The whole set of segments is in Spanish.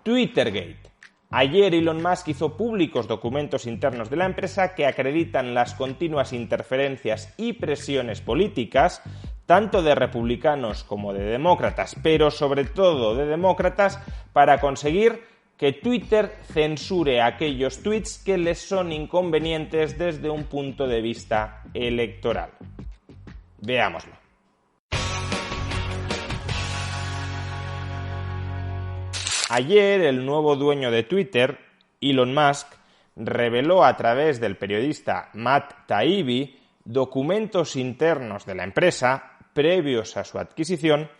Twittergate. Ayer Elon Musk hizo públicos documentos internos de la empresa que acreditan las continuas interferencias y presiones políticas, tanto de republicanos como de demócratas, pero sobre todo de demócratas, para conseguir que Twitter censure aquellos tweets que les son inconvenientes desde un punto de vista electoral. Veámoslo. Ayer, el nuevo dueño de Twitter, Elon Musk, reveló a través del periodista Matt Taibbi documentos internos de la empresa, previos a su adquisición,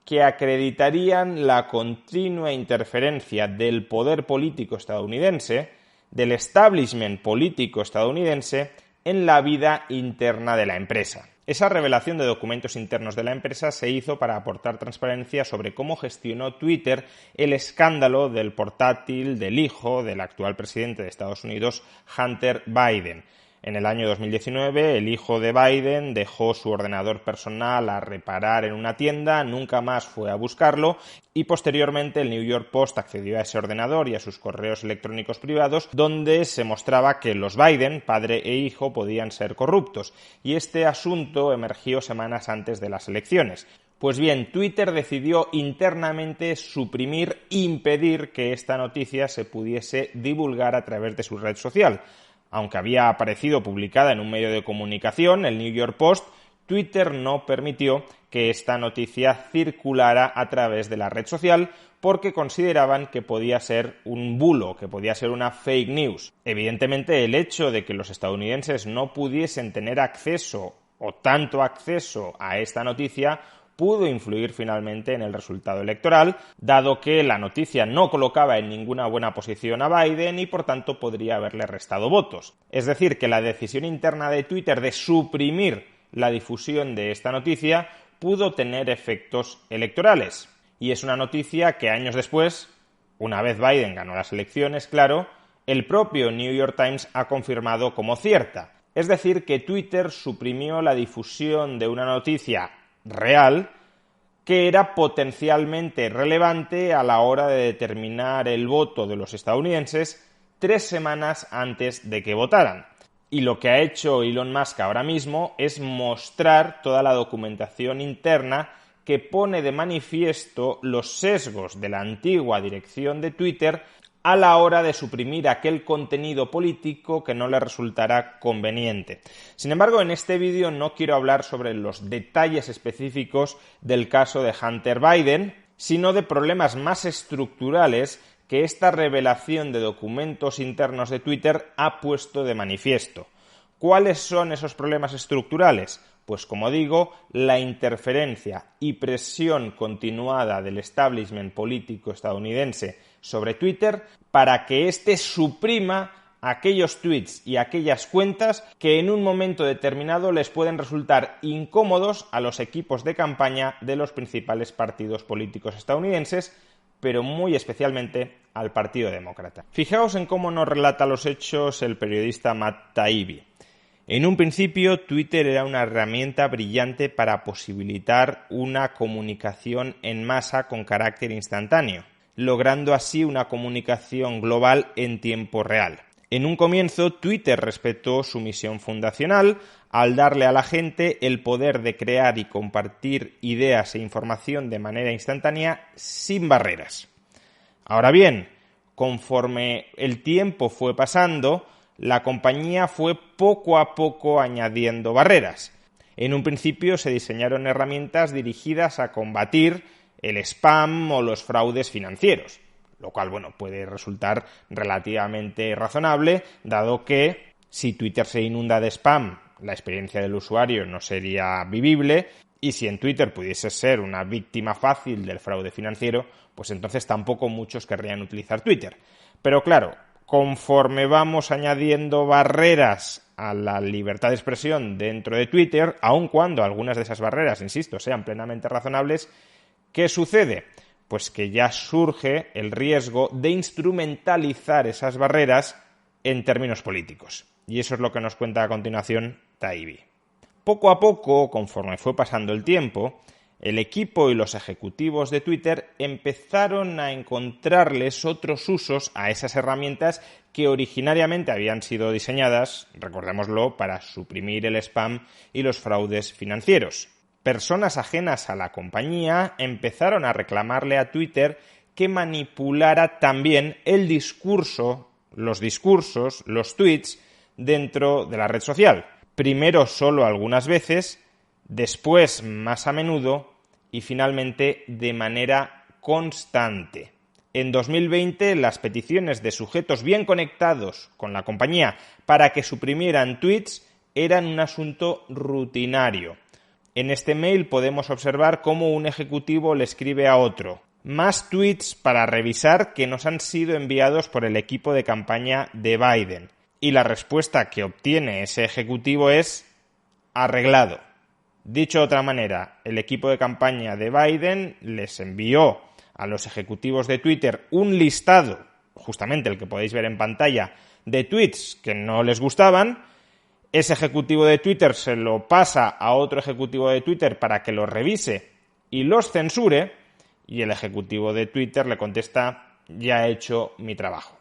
que acreditarían la continua interferencia del poder político estadounidense, del establishment político estadounidense, en la vida interna de la empresa. Esa revelación de documentos internos de la empresa se hizo para aportar transparencia sobre cómo gestionó Twitter el escándalo del portátil del hijo del actual presidente de Estados Unidos, Hunter Biden. En el año 2019, el hijo de Biden dejó su ordenador personal a reparar en una tienda, nunca más fue a buscarlo y posteriormente el New York Post accedió a ese ordenador y a sus correos electrónicos privados, donde se mostraba que los Biden, padre e hijo, podían ser corruptos, y este asunto emergió semanas antes de las elecciones. Pues bien, Twitter decidió internamente impedir que esta noticia se pudiese divulgar a través de su red social. Aunque había aparecido publicada en un medio de comunicación, el New York Post, Twitter no permitió que esta noticia circulara a través de la red social porque consideraban que podía ser un bulo, que podía ser una fake news. Evidentemente, el hecho de que los estadounidenses no pudiesen tener acceso o tanto acceso a esta noticia pudo influir finalmente en el resultado electoral, dado que la noticia no colocaba en ninguna buena posición a Biden y por tanto podría haberle restado votos. Es decir, que la decisión interna de Twitter de suprimir la difusión de esta noticia pudo tener efectos electorales. Y es una noticia que años después, una vez Biden ganó las elecciones, claro, el propio New York Times ha confirmado como cierta. Es decir, que Twitter suprimió la difusión de una noticia real que era potencialmente relevante a la hora de determinar el voto de los estadounidenses 3 semanas antes de que votaran. Y lo que ha hecho Elon Musk ahora mismo es mostrar toda la documentación interna que pone de manifiesto los sesgos de la antigua dirección de Twitter a la hora de suprimir aquel contenido político que no le resultará conveniente. Sin embargo, en este vídeo no quiero hablar sobre los detalles específicos del caso de Hunter Biden, sino de problemas más estructurales que esta revelación de documentos internos de Twitter ha puesto de manifiesto. ¿Cuáles son esos problemas estructurales? Pues como digo, la interferencia y presión continuada del establishment político estadounidense sobre Twitter para que éste suprima aquellos tweets y aquellas cuentas que en un momento determinado les pueden resultar incómodos a los equipos de campaña de los principales partidos políticos estadounidenses, pero muy especialmente al Partido Demócrata. Fijaos en cómo nos relata los hechos el periodista Matt Taibbi. En un principio, Twitter era una herramienta brillante para posibilitar una comunicación en masa con carácter instantáneo, logrando así una comunicación global en tiempo real. En un comienzo, Twitter respetó su misión fundacional al darle a la gente el poder de crear y compartir ideas e información de manera instantánea sin barreras. Ahora bien, conforme el tiempo fue pasando, la compañía fue poco a poco añadiendo barreras. En un principio se diseñaron herramientas dirigidas a combatir el spam o los fraudes financieros, lo cual, puede resultar relativamente razonable, dado que si Twitter se inunda de spam, la experiencia del usuario no sería vivible, y si en Twitter pudiese ser una víctima fácil del fraude financiero, pues entonces tampoco muchos querrían utilizar Twitter. Pero claro, conforme vamos añadiendo barreras a la libertad de expresión dentro de Twitter, aun cuando algunas de esas barreras, insisto, sean plenamente razonables, ¿qué sucede? Pues que ya surge el riesgo de instrumentalizar esas barreras en términos políticos. Y eso es lo que nos cuenta a continuación Taibbi. Poco a poco, conforme fue pasando el tiempo, el equipo y los ejecutivos de Twitter empezaron a encontrarles otros usos a esas herramientas que originariamente habían sido diseñadas, recordémoslo, para suprimir el spam y los fraudes financieros. Personas ajenas a la compañía empezaron a reclamarle a Twitter que manipulara también el discurso, los tweets dentro de la red social. Primero solo algunas veces, después más a menudo y finalmente de manera constante. En 2020 las peticiones de sujetos bien conectados con la compañía para que suprimieran tweets eran un asunto rutinario. En este mail podemos observar cómo un ejecutivo le escribe a otro: más tweets para revisar que nos han sido enviados por el equipo de campaña de Biden. Y la respuesta que obtiene ese ejecutivo es: arreglado. Dicho de otra manera, el equipo de campaña de Biden les envió a los ejecutivos de Twitter un listado, justamente el que podéis ver en pantalla, de tweets que no les gustaban. Ese ejecutivo de Twitter se lo pasa a otro ejecutivo de Twitter para que los revise y los censure, y el ejecutivo de Twitter le contesta: ya he hecho mi trabajo.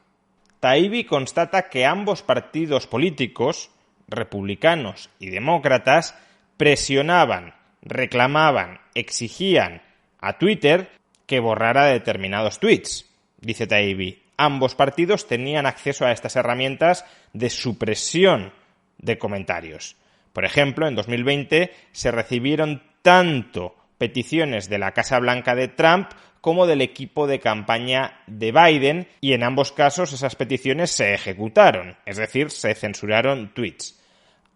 Taibbi constata que ambos partidos políticos, republicanos y demócratas, presionaban, reclamaban, exigían a Twitter que borrara determinados tweets. Dice Taibbi, ambos partidos tenían acceso a estas herramientas de supresión de comentarios. Por ejemplo, en 2020 se recibieron tanto peticiones de la Casa Blanca de Trump como del equipo de campaña de Biden, y en ambos casos esas peticiones se ejecutaron, es decir, se censuraron tweets.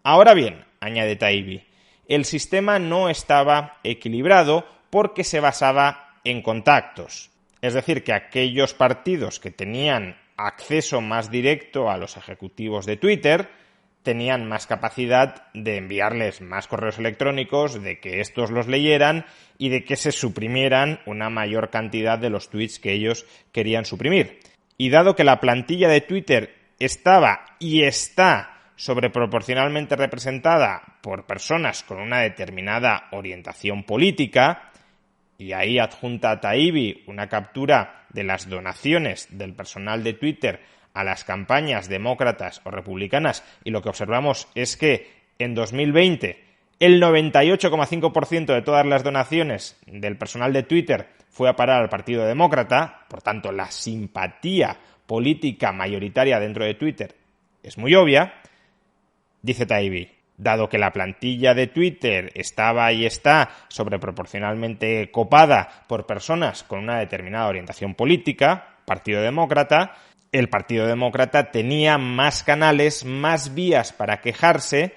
Ahora bien, añade Taibbi, el sistema no estaba equilibrado porque se basaba en contactos. Es decir, que aquellos partidos que tenían acceso más directo a los ejecutivos de Twitter tenían más capacidad de enviarles más correos electrónicos, de que estos los leyeran y de que se suprimieran una mayor cantidad de los tweets que ellos querían suprimir. Y dado que la plantilla de Twitter estaba y está sobreproporcionalmente representada por personas con una determinada orientación política, y ahí adjunta Taibbi una captura de las donaciones del personal de Twitter a las campañas demócratas o republicanas, y lo que observamos es que en 2020 el 98,5% de todas las donaciones del personal de Twitter fue a parar al Partido Demócrata. Por tanto, la simpatía política mayoritaria dentro de Twitter es muy obvia. Dice Taibbi, dado que la plantilla de Twitter estaba y está sobreproporcionalmente copada por personas con una determinada orientación política, Partido Demócrata, el Partido Demócrata tenía más canales, más vías para quejarse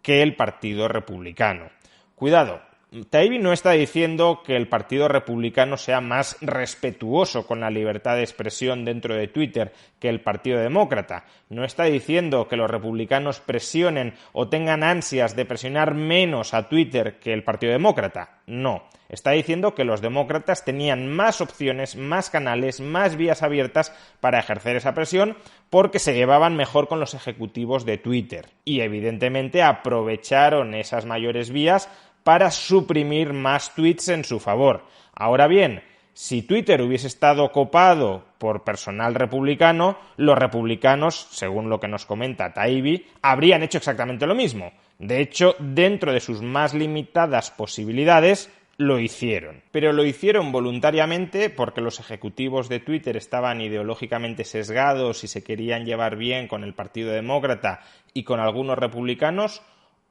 que el Partido Republicano. Cuidado, Taibbi no está diciendo que el Partido Republicano sea más respetuoso con la libertad de expresión dentro de Twitter que el Partido Demócrata. No está diciendo que los republicanos presionen o tengan ansias de presionar menos a Twitter que el Partido Demócrata. No. Está diciendo que los demócratas tenían más opciones, más canales, más vías abiertas para ejercer esa presión porque se llevaban mejor con los ejecutivos de Twitter. Y evidentemente aprovecharon esas mayores vías para suprimir más tweets en su favor. Ahora bien, si Twitter hubiese estado copado por personal republicano, los republicanos, según lo que nos comenta Taibbi, habrían hecho exactamente lo mismo. De hecho, dentro de sus más limitadas posibilidades, lo hicieron. Pero lo hicieron voluntariamente porque los ejecutivos de Twitter estaban ideológicamente sesgados y se querían llevar bien con el Partido Demócrata y con algunos republicanos,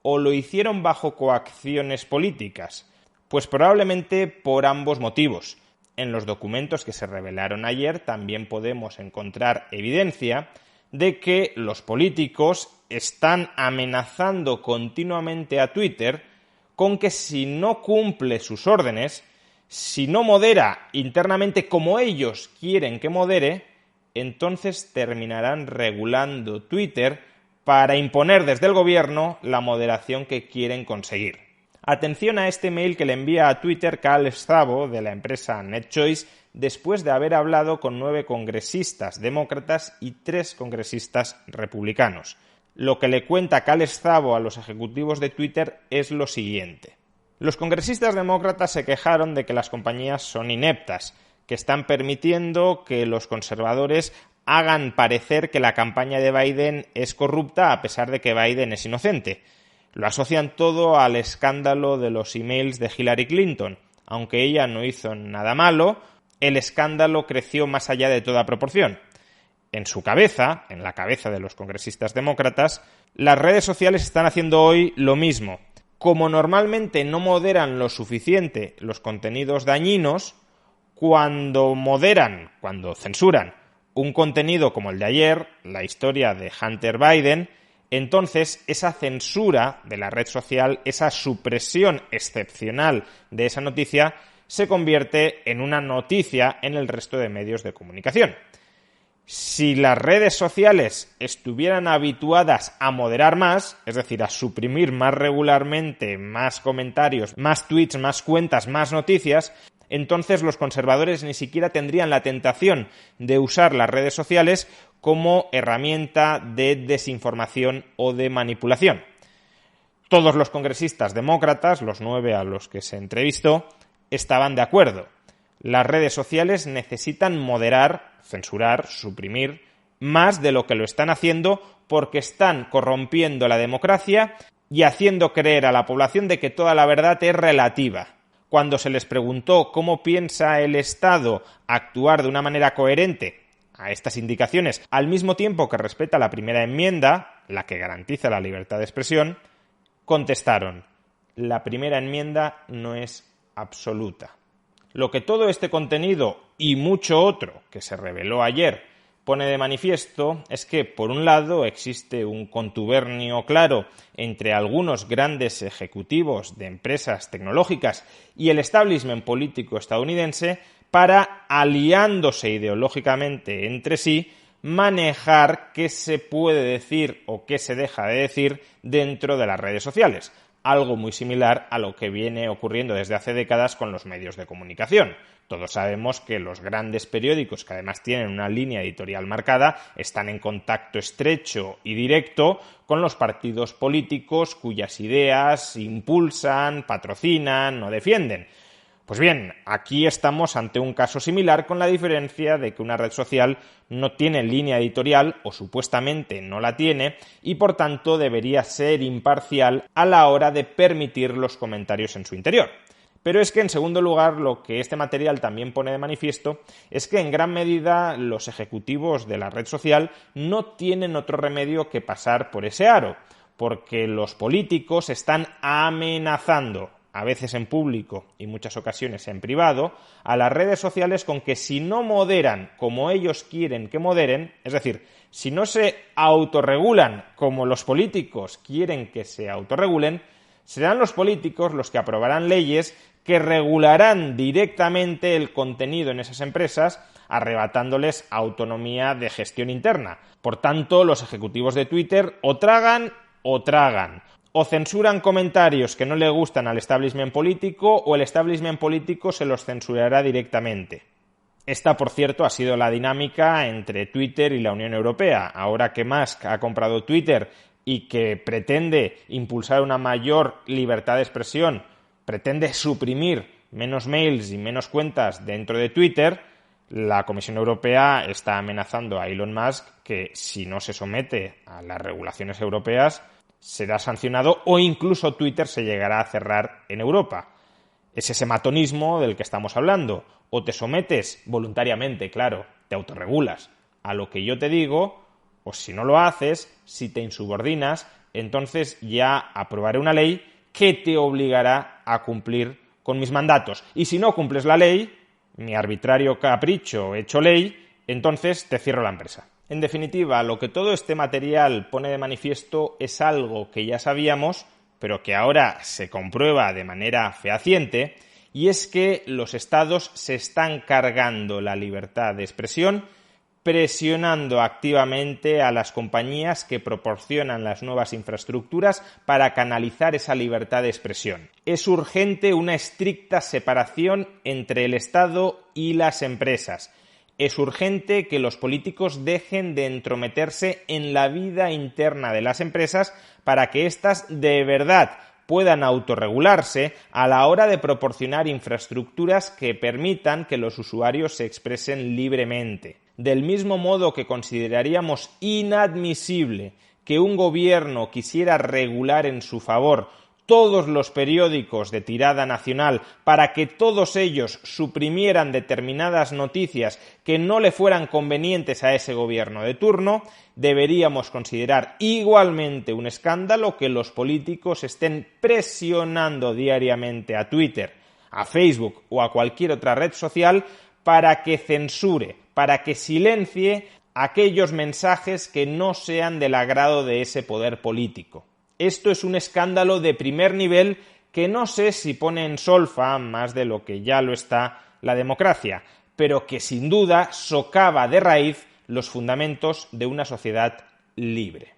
¿o lo hicieron bajo coacciones políticas? Pues probablemente por ambos motivos. En los documentos que se revelaron ayer también podemos encontrar evidencia de que los políticos están amenazando continuamente a Twitter con que si no cumple sus órdenes, si no modera internamente como ellos quieren que modere, entonces terminarán regulando Twitter para imponer desde el gobierno la moderación que quieren conseguir. Atención a este mail que le envía a Twitter Cal Szabo de la empresa NetChoice después de haber hablado con 9 congresistas demócratas y 3 congresistas republicanos. Lo que le cuenta Cal Szabo a los ejecutivos de Twitter es lo siguiente. Los congresistas demócratas se quejaron de que las compañías son ineptas, que están permitiendo que los conservadores hagan parecer que la campaña de Biden es corrupta a pesar de que Biden es inocente. Lo asocian todo al escándalo de los emails de Hillary Clinton. Aunque ella no hizo nada malo, el escándalo creció más allá de toda proporción. En su cabeza, en la cabeza de los congresistas demócratas, las redes sociales están haciendo hoy lo mismo. Como normalmente no moderan lo suficiente los contenidos dañinos, cuando censuran un contenido como el de ayer, la historia de Hunter Biden, entonces esa censura de la red social, esa supresión excepcional de esa noticia, se convierte en una noticia en el resto de medios de comunicación. Si las redes sociales estuvieran habituadas a moderar más, es decir, a suprimir más regularmente, más comentarios, más tweets, más cuentas, más noticias, entonces los conservadores ni siquiera tendrían la tentación de usar las redes sociales como herramienta de desinformación o de manipulación. Todos los congresistas demócratas, los 9 a los que se entrevistó, estaban de acuerdo. Las redes sociales necesitan moderar, censurar, suprimir, más de lo que lo están haciendo porque están corrompiendo la democracia y haciendo creer a la población de que toda la verdad es relativa. Cuando se les preguntó cómo piensa el Estado actuar de una manera coherente a estas indicaciones, al mismo tiempo que respeta la primera enmienda, la que garantiza la libertad de expresión, contestaron: la primera enmienda no es absoluta. Lo que todo este contenido y mucho otro que se reveló ayer pone de manifiesto es que, por un lado, existe un contubernio claro entre algunos grandes ejecutivos de empresas tecnológicas y el establishment político estadounidense para, aliándose ideológicamente entre sí, manejar qué se puede decir o qué se deja de decir dentro de las redes sociales. Algo muy similar a lo que viene ocurriendo desde hace décadas con los medios de comunicación. Todos sabemos que los grandes periódicos, que además tienen una línea editorial marcada, están en contacto estrecho y directo con los partidos políticos cuyas ideas impulsan, patrocinan o defienden. Pues bien, aquí estamos ante un caso similar, con la diferencia de que una red social no tiene línea editorial, o supuestamente no la tiene, y por tanto debería ser imparcial a la hora de permitir los comentarios en su interior. Pero es que, en segundo lugar, lo que este material también pone de manifiesto es que en gran medida los ejecutivos de la red social no tienen otro remedio que pasar por ese aro, porque los políticos están amenazando, a veces en público y muchas ocasiones en privado, a las redes sociales con que si no moderan como ellos quieren que moderen, es decir, si no se autorregulan como los políticos quieren que se autorregulen, serán los políticos los que aprobarán leyes que regularán directamente el contenido en esas empresas, arrebatándoles autonomía de gestión interna. Por tanto, los ejecutivos de Twitter o tragan, o censuran comentarios que no le gustan al establishment político, o el establishment político se los censurará directamente. Esta, por cierto, ha sido la dinámica entre Twitter y la Unión Europea. Ahora que Musk ha comprado Twitter y que pretende impulsar una mayor libertad de expresión, pretende suprimir menos mails y menos cuentas dentro de Twitter, la Comisión Europea está amenazando a Elon Musk que, si no se somete a las regulaciones europeas, será sancionado o incluso Twitter se llegará a cerrar en Europa. Es ese matonismo del que estamos hablando. O te sometes voluntariamente, claro, te autorregulas a lo que yo te digo, o si no lo haces, si te insubordinas, entonces ya aprobaré una ley que te obligará a cumplir con mis mandatos. Y si no cumples la ley, mi arbitrario capricho hecho ley, entonces te cierro la empresa. En definitiva, lo que todo este material pone de manifiesto es algo que ya sabíamos, pero que ahora se comprueba de manera fehaciente, y es que los estados se están cargando la libertad de expresión, presionando activamente a las compañías que proporcionan las nuevas infraestructuras para canalizar esa libertad de expresión. Es urgente una estricta separación entre el Estado y las empresas. Es urgente que los políticos dejen de entrometerse en la vida interna de las empresas para que éstas de verdad puedan autorregularse a la hora de proporcionar infraestructuras que permitan que los usuarios se expresen libremente. Del mismo modo que consideraríamos inadmisible que un gobierno quisiera regular en su favor todos los periódicos de tirada nacional para que todos ellos suprimieran determinadas noticias que no le fueran convenientes a ese gobierno de turno, deberíamos considerar igualmente un escándalo que los políticos estén presionando diariamente a Twitter, a Facebook o a cualquier otra red social para que censure, para que silencie aquellos mensajes que no sean del agrado de ese poder político. Esto es un escándalo de primer nivel que no sé si pone en solfa, más de lo que ya lo está, la democracia, pero que sin duda socava de raíz los fundamentos de una sociedad libre.